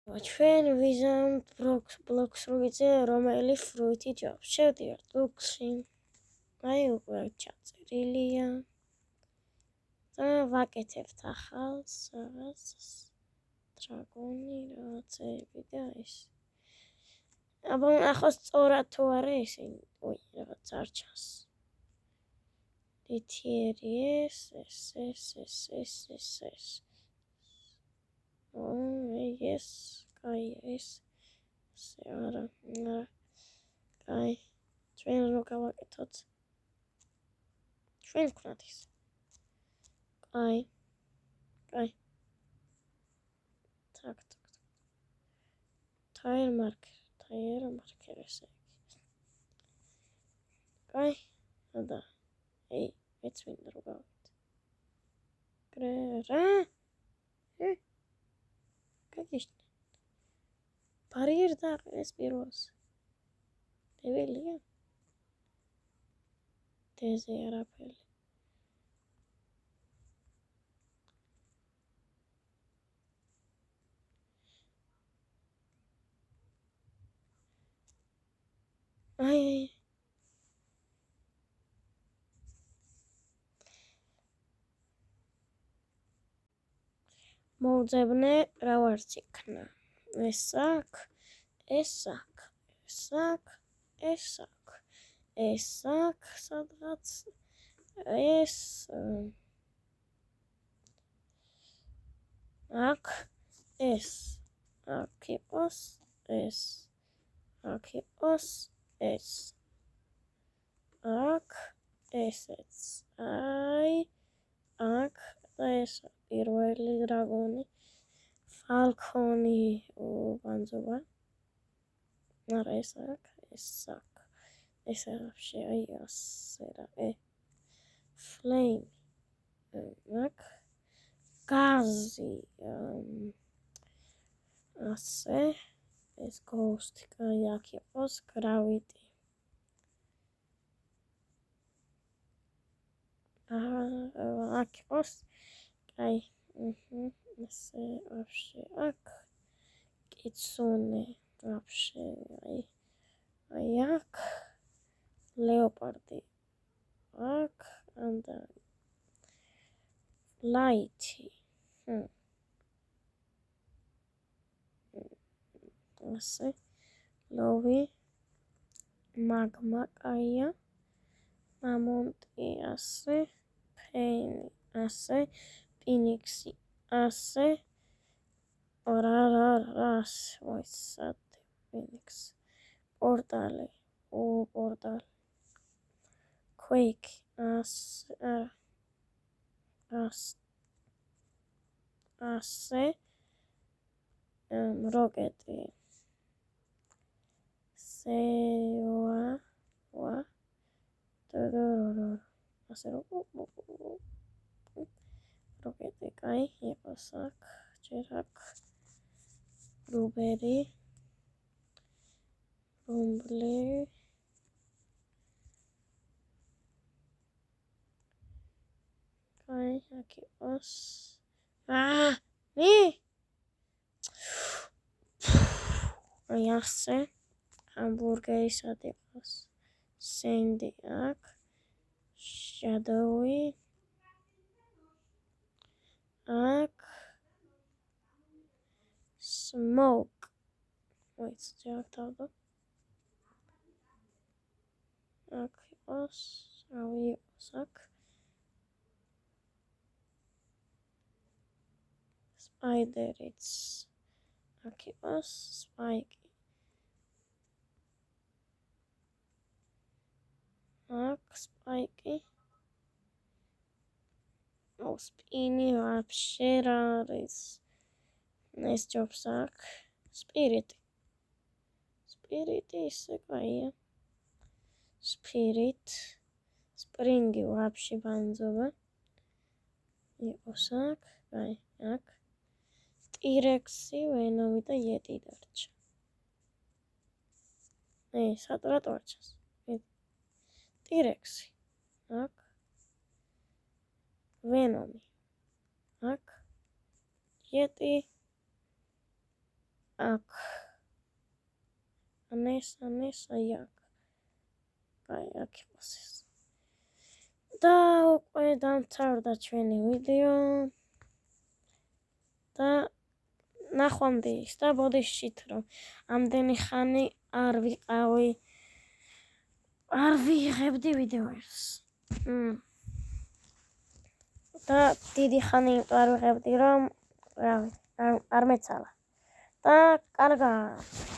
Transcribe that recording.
ჩვენ ვიზამთ ბლოკს რო ვიცე რომელი ფრუიტი ჯობს. შევდივართ ბუქში. აი უკვე ჩაწერილია. და ვაკეთებთ ახალს რაღაცას. დრაგონი რაღაცები და ეს. აბა ახლა სწორად თუ არა ისინი. ой, რაღაც არ ჩანს. Litieri ეს. Yes, კაი ეს. არა. კაი. ჩვენ რო გავაკეთოთ. ჩვენ ვქნათ ის. კაი. Tak. Tire marker ესე. კაი. და მეც მინდა რომ გავაკეთო. რა? გაგიშნე. ბარიერ დაყენეს პირველს. დებელია? დეზე არაფერი. აი. მოვძებნე რა ვარც იქნა. ეს აქ. სადღაც ეს აქ ეს აქ იყოს ეს აქ იყოს ეს აქ ესეც აი აქ ეს პირველი დრაგონი ფალკონი ბანძობა არა ეს აქ ეს вообще აი ასე რა flame აქ გაზი ასე ეს ghost კაი აქ იყოს gravity აქ იყოს კაი ესე вообще აქ კიცუნე вообще აი აქ ლეოპარდი აქ და ლაითი ასე ლოვი მაგმა კაია მამონტი ასე ფეინი ასე პინიქსი ასე რას ვაისად პინიქსი პორტალი პორტალი quake ასე როკეტი სევა ასე როკეტი კაი იყოს აქ ჯერ აქ რუბერი რომბლი კაი აქ იყოს აი ასე ჰამბურგერი სად იყოს სენდი აქ შადოუი აქ smoke ვაიც ჯავთავდა აქ იყოს რავი იყოს აქ spiderიც აქ იყოს spike აქ spike spini вообще რა არის ეს ჯობს აქ spiriti ისე კაია spirit springi вообще ბანძობა იყოს აქ კაი აქ ტირექსი ვენომი და იეტი დარჩა სატრატ ვარჩას ტირექსი აქ ვენომი აქ იეტი აქ. ანეს, აი აქ. აი აქ იყოს ეს. და უკვე დამთავრდა ჩვენი ვიდეო. და ნახვამდის და ბოდიშით რომ ამდენი ხანი არ ვიღებდი ვიდეოებს. და დიდი ხანი არ ვიღებდი რომ არ მეცალა. და კარგად